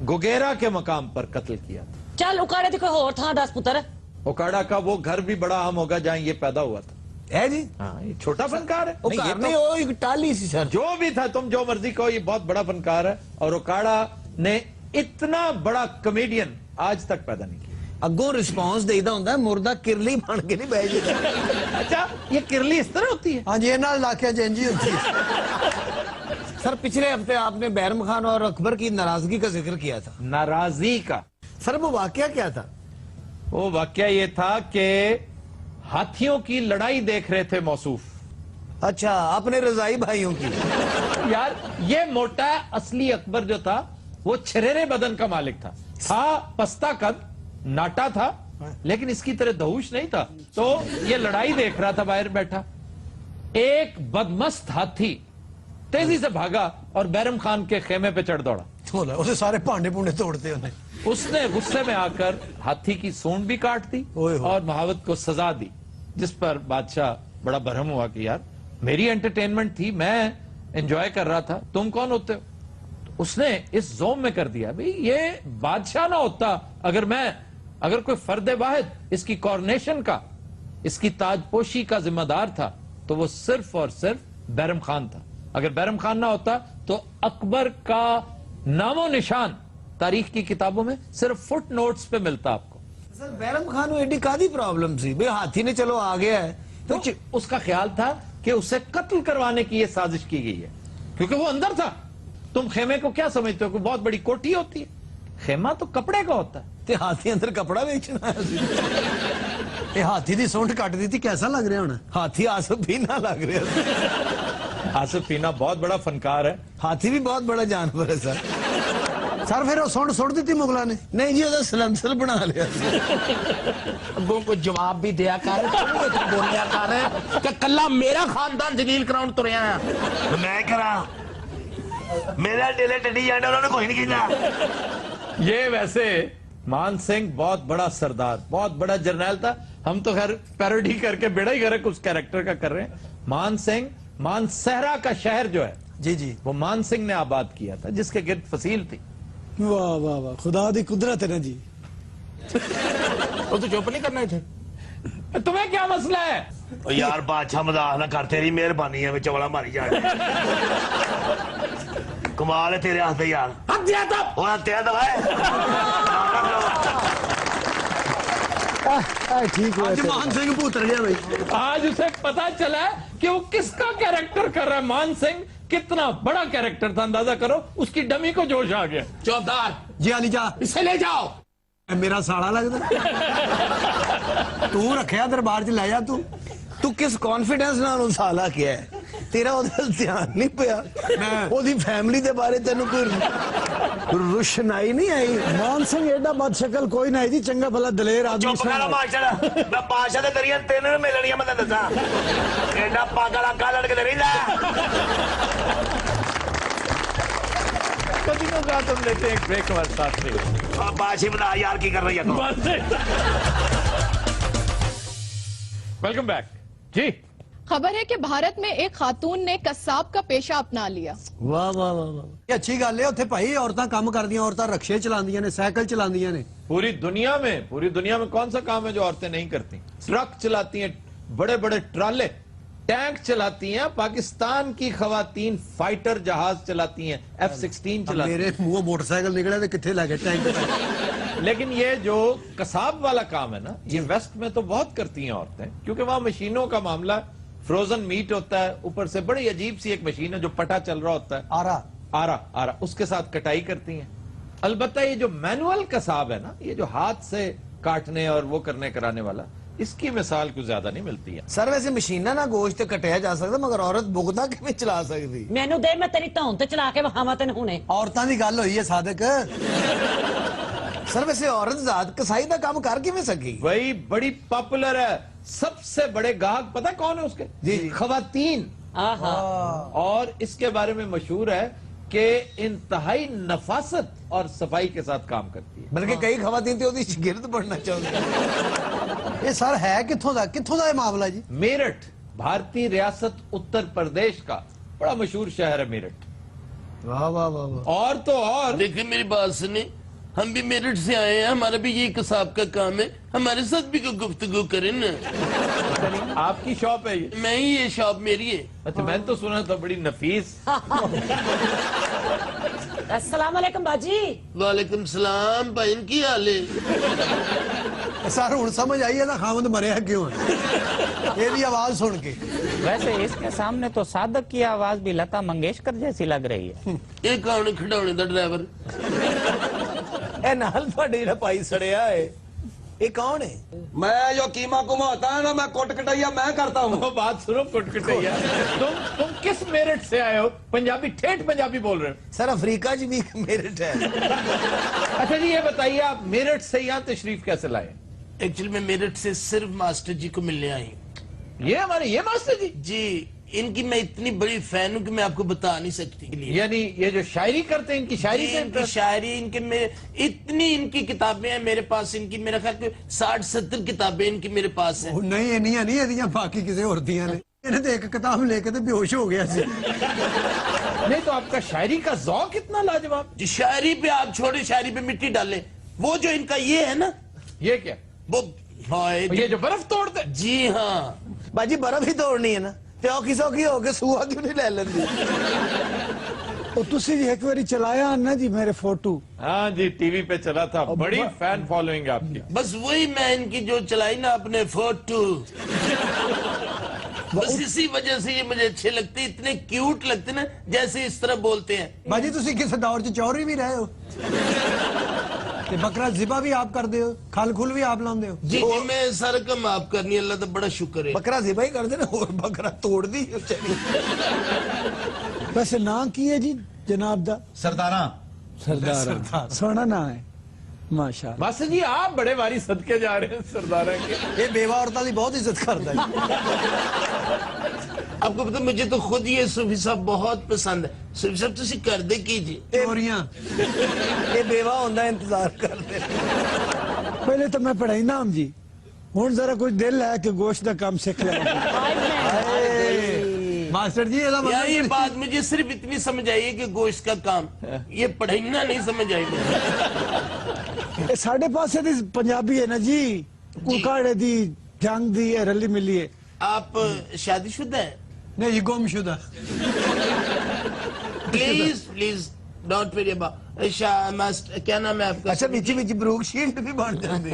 गुगेरा के मकाम पर कत्ल किया था। ਚੱਲ ਉਕਾੜੇ ਦੀ ਕੋਈ ਹੋਰ ਥਾਂ ਦੱਸ ਪੁੱਤਰ। ओकाड़ा का वो घर भी बड़ा अहम होगा जहां ये पैदा हुआ था। ਹੈ ਜੀ? हाँ, ये छोटा फनकार है। ਉਹ नहीं, ये ਘਰ तो- ਨਹੀਂ, ਉਹ ਇੱਕ ਟਾਲੀ ਸੀ ਸਰ। जो भी था, तुम जो मर्जी कहो, ये बहुत बड़ा फनकार है। और ओकाड़ा ने इतना बड़ा कॉमेडियन आज तक पैदा नहीं किया। ਅੱਗੋਂ ਰਿਸਪੌਂਸ ਦੇਈਦਾ ਹੁੰਦਾ, ਮੁਰਦਾ ਕਿਰਲੀ ਬਣ ਕੇ ਨਹੀਂ ਬਹਿ ਜਾਂਦਾ। अच्छा, ये किरली इस तरह होती है? हाँ जी, ये नाल लाके जेंजी होती है। सर पिछले हफ्ते आपने बैरम खान और अकबर की नाराजगी का जिक्र किया था। नाराजगी का? सर वो वाकया क्या था? वो वाकया ये था कि हाथियों की लड़ाई देख रहे थे मौसूफ। अच्छा, अपने रजाई भाइयों की। यार ये मोटा असली अकबर जो था, वो छरेरे बदन का मालिक था पस्ता कद, नाटा था, लेकिन इसकी तरह दहूश नहीं था। तो ये लड़ाई देख रहा था बाहर बैठा। एक बदमस्त हाथी तेजी से भागा और बैरम खान के खेमे पे चढ़ दौड़ा। उसे सारे भांडे भूंडे तोड़ते उन्हें। उसने गुस्से में आकर हाथी की सूंड भी काट दी और महावत को सजा दी, जिस पर बादशाह बड़ा बरहम हुआ कि यार मेरी एंटरटेनमेंट थी, मैं एंजॉय कर रहा था, तुम कौन होते हो? तो उसने इस जोम में कर दिया, भाई ये बादशाह ना होता, अगर कोई फर्द वाहिद इसकी कॉर्नेशन का, इसकी ताजपोशी का जिम्मेदार था, तो वो सिर्फ और सिर्फ बैरम खान था। अगर बैरम खान ना होता तो अकबर का नामो निशान तारीख की किताबों में सिर्फ फुट नोट्स पे मिलता आपको। सर बैरम खान को एडी कादी प्रॉब्लम थी, भाई हाथी ने चलो आ गया है, तो उसका ख्याल था कि उसे कत्ल करवाने की यह साजिश की गई है, क्योंकि वो अंदर था। तुम खेमे को क्या समझते हो कि बहुत बड़ी कोठी होती है? खेमा तो कपड़े का होता है। ते हाथी अंदर कपड़ा बेचना है। हाथी दी सूंड काट दी थी, कैसा लग रहा होना? हाथी आसफ पीना लग रहा। आसफ पीना बहुत बड़ा फनकार है। हाथी भी बहुत बड़ा जानवर है सर। सर फिर वो सूंड सुट दी थी मुगला ने? नहीं जी, वो सलंसल बना लिया। अगों को जवाब भी दिया कर, बोलिया कर कि कल्ला मेरा खानदान जलील कराउन तुरिया है। मैं करा मेरा डेले टड्डी जाने उन्होंने कोई नहीं किया। ये वैसे मान सिंह बहुत बड़ा सरदार, बहुत बड़ा जर्नैल था। हम तो खैर पैरोडी करके बेड़ा ही करे उस कैरेक्टर का कर रहे हैं। मान सिंह, मानसहरा का शहर जो है, जी जी, वो मान सिंह ने आबाद किया था, जिसके गिर्द फसील थी। वाह वाह वाह, खुदा दी कुदरत है ना जी। वो तो चुप नहीं करना थे। तुम्हें क्या मसला है? ओ यार बादशाह मजाक ना कर, तेरी मेहरबानी है, चवला मारी जा। कमाल है तेरे हाथ यार। हत्या तो और हत्या तो है। ठीक हुआ। आज मान सिंह भूतर गया भाई। आज उसे पता चला कि वो किसका कैरेक्टर कर रहा है। मान सिंह कितना बड़ा कैरेक्टर था, अंदाजा करो। उसकी डमी को जोश आ गया। चौबदार جی علی جا اسے لے جاؤ. میرا ساڑا لگتا تو رکھیا دربار چ لے جا تو کس کانفیڈنس نال سالا کیا ہے تیرا دھیان نہیں پیا فیملی دے بارے تینوں کوئی روشنائی نہیں آئی. مان سنگھ ایڈا بد شکل کوئی نہ جی چنگا بھلا دلیر آدمی چپ کرا ماشاء میں بادشاہ دے دریا تینوں ملنی میں دسا ایڈا پاگل آکا لڑ کے نہیں لا. تم لیتے ایک بریک ہمارے ساتھ میں. بادشاہ بتا یار کی کر رہی ہے تو. Welcome back. جی خبر ہے کہ بھارت میں ایک خاتون نے قصاب کا پیشہ اپنا لیا. واہ واہ واہ واہ یہ اچھی گل ہے اتنے بھائی عورتیں کام کردیاں عورتیں رکشے چلاندیاں نے سائیکل چلاندیاں نے. پوری دنیا میں کون سا کام ہے جو عورتیں نہیں کرتی؟ ٹرک چلاتی ہیں, بڑے بڑے ٹرالے, ٹینک چلاتی ہیں. پاکستان کی خواتین فائٹر جہاز چلاتی ہیں, F-16 چلاتی ہیں. میرے منہ موٹر سائیکل نکلے تو کتنے لگے ٹینک. لیکن یہ جو قصاب والا کام ہے نا, یہ ویسٹ میں تو بہت کرتی ہیں عورتیں, کیونکہ وہاں مشینوں کا معاملہ, فروزن میٹ ہوتا ہے, اوپر سے بڑی عجیب سی ایک مشین ہے جو پٹا چل رہا ہوتا ہے, آرا اس کے ساتھ کٹائی کرتی ہیں. البتہ یہ جو مینوئل قصاب ہے نا, یہ جو ہاتھ سے کاٹنے اور وہ کرنے کرانے والا, اس کی مثال کچھ زیادہ نہیں ملتی ہے. سر ویسے مشینہ نہ گوشت کٹیا جا سکتا مگر عورت بغدہ کیویں چلا سکتی؟ مینوں دے میں تیری تون تے چلا کے وہاں تین ہونے. عورتاں دی گل ہوئی ہے صادق. سر ویسے عورت ذات کسائی دا کام کر کیویں سکی؟ وہی بڑی پاپولر ہے. سب سے بڑے گاہک پتہ کون ہے اس کے؟ جی خواتین. اور اس کے بارے میں مشہور ہے کہ انتہائی نفاست اور صفائی کے ساتھ کام کرتی ہے. بلکہ کئی خواتین تو گرد پڑنا چاہتے. یہ سر ہے کتھوں دا یہ معاملہ جی؟ میرٹھ, بھارتی ریاست اتر پردیش کا بڑا مشہور شہر ہے میرٹھ. واہ واہ واہ. اور تو اور دیکھیں میری بات سنیں, ہم بھی میرٹھ سے آئے ہیں, ہمارا بھی یہ قصاب کا کام ہے, ہمارے ساتھ بھی کوئی گفتگو کریں نا. آپ کی شاپ ہے یہ؟ میں ہی, یہ شاپ میری ہے. اچھا میں تو سنا تھا بڑی نفیس. السلام علیکم باجی. وعلیکم السلام بھائی, ان کی حال ہے؟ سر ہوں سمجھ آئیے نا خاوند مریا کیوں ہے یہ بھی آواز سن کے. ویسے اس کے سامنے تو صادق کی آواز بھی لتا منگیشکر جیسی لگ رہی ہے. یہ کون کھڑونے دا ڈرائیور؟ اے نال تھوڑے جڑا پائی سڑیا ہے یہ کون ہے؟ میں جو قیمہ کما ہوتا ہے نا, میں کوٹ کٹائیا میں کرتا ہوں. وہ بات سنو, کوٹ کٹائیا. تم کس میرٹھ سے آئے ہو؟ پنجابی, ٹھیٹ پنجابی بول رہے ہو. سر افریقہ جی بھی میرٹھ ہے. اچھا جی یہ بتائیے آپ میرٹھ سے یہاں تشریف کیسے لائے؟ ایکچولی میں میرٹھ سے صرف ماسٹر جی کو ملنے آئی ہوں. یہ ہمارے یہ ماسٹر جی؟ جی, ان کی میں اتنی بڑی فین ہوں کہ میں آپ کو بتا نہیں سکتی. یعنی یہ جو شاعری کرتے ہیں, ان کی شاعری سے ان کی شاعری, ان کے میں اتنی ان کی کتابیں ہیں میرے پاس, ان کی میرا خیال 60-70 کتابیں ان کی میرے پاس ہیں. نہیں نہیں باقی کسی اور دیاں نے. انہیں تو ایک کتاب لے کے تو بے ہوش ہو گیا سی. نہیں تو آپ کا شاعری کا ذوق اتنا لاجواب. جی شاعری پہ آپ چھوڑے, شاعری پہ مٹی ڈالیں. وہ جو ان کا یہ ہے نا, یہ کیا؟ وہ یہ جو برف توڑتے؟ جی ہاں باجی برف ہی توڑنی ہے نا, اوکھی سوکھی ہو کے سوا کیوں نہیں لے لیندی؟ تسی جی ایک باری چلایا نا جی میرے فوٹو؟ ہاں جی ٹی وی پہ چلا تھا, بڑی فین فالوئنگ آپ کی. بس وہی میں ان کی جو چلائی نا اپنے فوٹو, بس اسی وجہ سے یہ مجھے اچھے لگتے, اتنے کیوٹ لگتے نا جیسے اس طرح بولتے ہیں. باجی تسی کس دور چ چوری بھی رہے ہو, بکرا ذبح بھی آپ کر دے ہو, کھل کھل بھی آپ لاندے ہو. جی جی میں سارا کام آپ کرنی, اللہ تو بڑا شکر ہے. بکرا ذبح ہی کر دے نا, اور بکرا توڑ دی. ویسے نام کی ہے جی جناب دا؟ سرداراں. سردار سونا نام ہے ماشاء اللہ. بس جی آپ بڑے باری صدقے جا رہے ہیں سرداراں کے. یہ بیوہ عورتوں کی بہت عزت کرتا ہے. آپ کو پتہ مجھے تو خود یہ صوفی صاحب بہت پسند ہے. صوفی صاحب تسی کر دے کیجئے. چوریاں یہ بیوہ ہوندہ انتظار کر دے. پہلے تو میں پڑھائی نام جی, ہون ذرا کچھ دل ہے کہ گوشت دا کام سکھ لیا. ماسٹر جی یہ بات مجھے صرف اتنی سمجھ آئی ہے کہ گوشت کا کام, یہ پڑھائینا نہیں سمجھ آئی. ساڑھے پاس سے پنجابی ہے نا جی, کڑکاڑے دی جنگ دی ہے, رلی ملی ہے. آپ شادی شدہ ہیں؟ نہیں یہ گم شدہ. Please don't worry about. کیا نام ہے آپ کا؟ اچھا بیچی بیچی بروک شیلڈ بھی بان جاندے.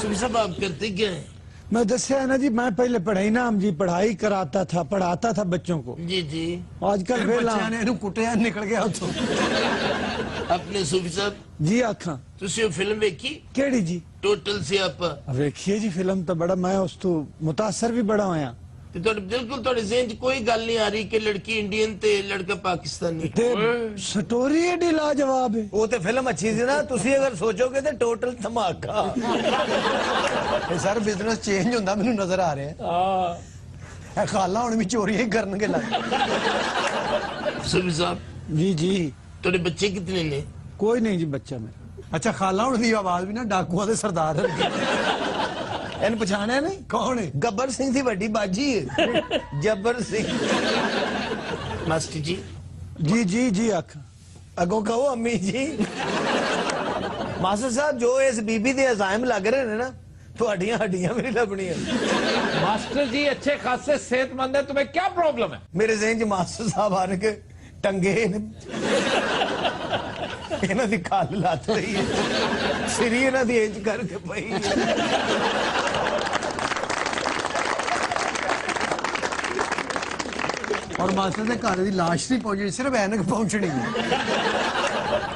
صوفی صاحب آپ کرتے کیا ہیں؟ میں دسیا ہے نا جی, میں پہلے پڑھائی نام جی, پڑھائی کراتا تھا, پڑھاتا تھا بچوں کو. جی جی. آج کل بچیاں نے انہوں کٹیا نکل گیا تو ਆਪਣੇ ਸੂਫੀ ਸਾਹਿਬ ਜੀ ਆਖਾਂ ਤੁਸੀਂ ਉਹ ਫਿਲਮ ਵੇਖੀ ਕਿਹੜੀ ਜੀ ਟੋਟਲ ਸਿਆਪਾ? ਵੇਖੀਏ ਜੀ ਫਿਲਮ ਤਾਂ ਬੜਾ ਮੈਂ ਉਸ ਤੋਂ ਮੁਤਾਸਰ ਵੀ ਬੜਾ ਹੋਇਆ ਤੇ ਤੁਹਾਡੇ ਬਿਲਕੁਲ ਤੁਹਾਡੇ ਜ਼ਿਹਨ 'ਚ ਕੋਈ ਗੱਲ ਨਹੀਂ ਆ ਰਹੀ ਕਿ ਲੜਕੀ ਇੰਡੀਅਨ ਤੇ ਲੜਕਾ ਪਾਕਿਸਤਾਨੀ। ਤੇ ਸਟੋਰੀ ਏਡੀ ਲਾਜਵਾਬ ਹੈ। ਉਹ ਤੇ ਫਿਲਮ ਅੱਛੀ ਸੀ ਨਾ, ਤੁਸੀਂ ਅਗਰ ਸੋਚੋਗੇ ਤੇ ਟੋਟਲ ਧਮਾਕਾ। ਇਹ ਸਰ ਬਿਜ਼ਨਸ ਚੇਂਜ ਹੁੰਦਾ ਮੈਨੂੰ ਨਜ਼ਰ ਆ ਰਿਹਾ। ਇਹ ਖਾਲਾ ਹੁਣ ਵੀ ਚੋਰੀਆਂ ਹੀ ਕਰਨਗੇ ਲੱਗ। ਸੂਫੀ ਸਾਹਿਬ ਜੀ ਜੀ ਤੁਹਾਡੇ ਬੱਚੇ ਕਿਤਨੇ ਨੇ? ਕੋਈ ਨਹੀਂ ਜੀ ਬੱਚਾ ਮੇਰਾ। ਅੱਛਾ ਖਾਲਾ ਹੁਣ ਦੀ ਆਵਾਜ਼ ਵੀ ਨਾ ਡਾਕੂਆਂ ਦੇ ਸਰਦਾਰ ਵਰਗੀ। ਇਹਨੂੰ ਪਛਾਣਿਆ ਨਹੀਂ? ਕੌਣ ਹੈ? ਗੱਬਰ ਸਿੰਘ ਦੀ ਵੱਡੀ ਬਾਜੀ ਹੈ ਜੱਬਰ ਸਿੰਘ। ਮਾਸਟਰ ਜੀ ਜੀ ਜੀ ਜੀ ਆਖਾਂ ਅੱਗੋਂ ਕਹੋ ਅੰਮੀ ਜੀ। ਮਾਸਟਰ ਸਾਹਿਬ ਜੋ ਇਸ ਬੀਬੀ ਦੇ ਅਜ਼ਾਇਮ ਲੱਗ ਰਹੇ ਨੇ ਨਾ, ਤੁਹਾਡੀਆਂ ਹੱਡੀਆਂ ਵੀ ਨਹੀਂ ਲੱਭਣੀਆਂ। मास्टर जी अच्छे खासे सेहतमंद है, तुम्हें क्या प्रॉब्लम है? ਮੇਰੇ ਜ਼ਿਹਨ 'ਚ ਮਾਸਟਰ ਸਾਹਿਬ ਆ ਕੇ ਟੰਗੇ ਨੇ, ਇਹਨਾਂ ਦੀ ਖੱਲ ਲੱਤ ਰਹੀ ਹੈ, ਸਿਰੀ ਇਹਨਾਂ ਦੀ ਇੰਜ ਕਰਕੇ ਪਈ ਹੈ। ਔਰ ਮਾਸਟਰ ਦੇ ਘਰ ਦੀ ਲਾਸ਼ ਨਹੀਂ ਪਹੁੰਚਣੀ, ਸਿਰਫ ਐਨਕ ਪਹੁੰਚਣੀ ਹੈ।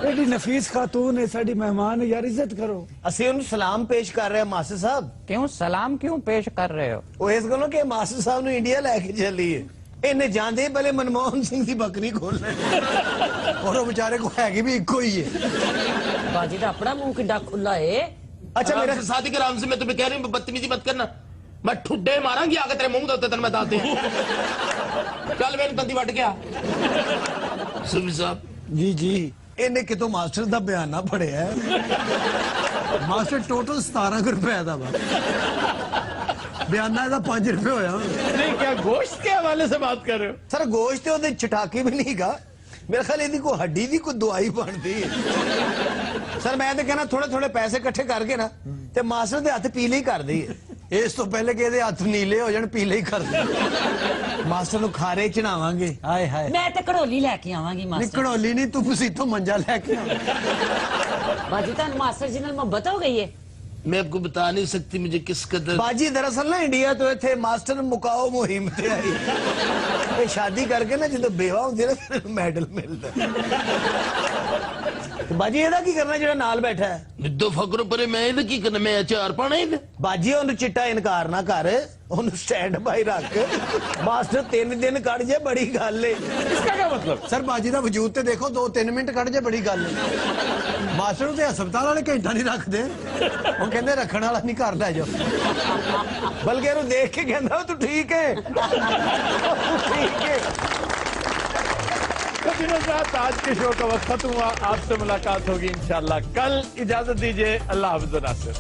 एडी नफीस खातून है साड़ी मेहमान है यार, इज्जत करो। ਅਸੀਂ ਉਹਨੂੰ ਸਲਾਮ ਪੇਸ਼ ਕਰ ਰਹੇ ਹਾਂ ਮਾਸਟਰ ਸਾਹਿਬ। क्यों सलाम क्यों पेश कर रहे हो? ਉਹ ਇਸ ਗੱਲੋਂ ਕਿ ਮਾਸਟਰ ਸਾਹਿਬ ਨੂੰ ਇੰਡੀਆ ਲੈ ਕੇ ਚੱਲੀ ਹੈ। ਇਹਨੇ ਜਾਂਦੇ ਪਹਿਲੇ ਮਨਮੋਹਨ ਸਿੰਘ ਦੀ ਬੱਕਰੀ ਖੋਲਣੀ, ਔਰ ਉਹ ਵਿਚਾਰੇ ਕੋ ਹੈਗੀ ਵੀ ਇੱਕੋ ਹੀ ਹੈ। ਬਾਜੀ ਦਾ ਆਪਣਾ ਮੂੰਹ ਕਿੱਡਾ ਖੁੱਲਾ ਏ। ਅੱਛਾ मेरे ਮੇਰਾ शादी के आराम से मैं तुम्हें कह रही हूँ बदतमीजी मत करना, मैं ठुड्डे मारांगी आगे तेरे मुंह दे तेन मैं दाते चल मेरी तंदी वट गया। सूफी साहब जी जी ਇਹਨੇ ਕਿਤੋਂ ਮਾਸਟਰ ਦਾ ਬਿਆਨਾ ਪੜਿਆ ਹੈ। ਮਾਸਟਰ ਟੋਟਲ 17 ਰੁਪਏ ਦਾ ਵਾ, ਬਿਆਨਾ ਇਹਦਾ 5 ਰੁਪਏ ਹੋਇਆ। नहीं क्या गोश्त के हवाले से बात कर रहे हो? ਸਰ ਗੋਸ਼ਤ ਤੇ ਉਹਦੇ ਚਟਾਕੀ ਵੀ ਨਹੀਂਗਾ, ਮੇਰੇ ਖਿਆਲ ਇਹਦੀ ਕੋਈ ਹੱਡੀ ਦੀ ਕੋਈ ਦਵਾਈ ਬਣਦੀ ਹੈ। ਸਰ ਮੈਂ ਤਾਂ ਕਹਿੰਦਾ ਥੋੜੇ ਥੋੜੇ ਪੈਸੇ ਇਕੱਠੇ ਕਰਕੇ ਨਾ ਤੇ ਮਾਸਟਰ ਦੇ ਹੱਥ ਪੀਲੇ ਹੀ ਕਰਦੀ ਹੈ। ਇਸ ਤੋਂ ਪਹਿਲੇ ਕਿ ਇਹਦੇ ਹੱਥ ਨੀਲੇ ਹੋ ਜਾਣ ਪੀਲੇ ਹੀ ਕਰਦੀ। ਮਾਸਟਰ ਨੂੰ ਖਾਰੇ ਚੜਾਵਾਂਗੇ। ਹਾਏ ਹਾਏ ਮੈਂ ਤੇ ਘੜੋਲੀ ਲੈ ਕੇ ਆਵਾਂਗੀ ਮਾਸਟਰ। ਨਿਕੜੋਲੀ ਨਹੀਂ ਤੂੰ ਸੀਤੋਂ ਮੰਜਾ ਲੈ ਕੇ ਆ। ਬਾਜੀ ਤੁਹਾਨੂੰ ਮਾਸਟਰ ਜੀ ਨਾਲ ਮੁਹੱਬਤ ਹੋ ਗਈ ਹੈ? मैं आपको बता नहीं सकती मुझे किस कदर। ਬਾਜੀ ਦਰਅਸਲ ਨਾ ਇੰਡੀਆ ਤੋਂ ਇੱਥੇ ਮਾਸਟਰ ਮੁਕਾਓ ਮੁਹਿੰਮ ਤੇ ਆਈ। ਇਹ ਸ਼ਾਦੀ ਕਰਕੇ ਨਾ ਜਦੋਂ ਬੇਵਾ ਹੁੰਦੀ ਨਾ ਫਿਰ ਮੈਡਲ ਮਿਲਦਾ। ਤੇ ਬਾਜੀ ਇਹਦਾ ਕੀ ਕਰਨਾ ਜਿਹੜਾ ਨਾਲ ਬੈਠਾ ਹੈ? निद्दो फकरो परे मैं इधर की करना, मैं अचार पाना इधर। ਬਾਜੀ ਉਹਨੂੰ ਚਿੱਟਾ ਇਨਕਾਰ ਨਾ ਕਰ, ਉਹਨੂੰ ਸਟੈਂਡ ਬਾਈ ਰੱਖ। ਮਾਸਟਰ 3 ਦਿਨ ਕੱਢ ਜੇ ਬੜੀ ਗੱਲ ਏ। इसका क्या मतलब? ਸਰ ਬਾਜੀ ਦਾ ਵਜੂਦ ਤੇ ਦੇਖੋ, 2-3 ਮਿੰਟ ਕੱਢ ਜੇ ਬੜੀ ਗੱਲ ਏ। ਮਾਸਟਰ ਨੂੰ ਤੇ ਹਸਪਤਾਲ ਵਾਲੇ ਘੰਟਾ ਨਹੀਂ ਰੱਖਦੇ, ਉਹ ਕਹਿੰਦੇ ਰੱਖਣ ਵਾਲਾ ਨਹੀਂ ਘਰ ਲੈ ਜਾਓ। ਬਲਕਿ ਇਹਨੂੰ ਦੇਖ ਕੇ ਕਹਿੰਦਾ ਤੂੰ ਠੀਕ ਹੈ, ਠੀਕ ਹੈ। कुछ दिनों बाद आज के शो का वक्त खत्म हुआ, आपसे मुलाकात होगी इंशाल्लाह कल। इजाजत दीजिए, अल्लाह हाफ़िज़ नासिर।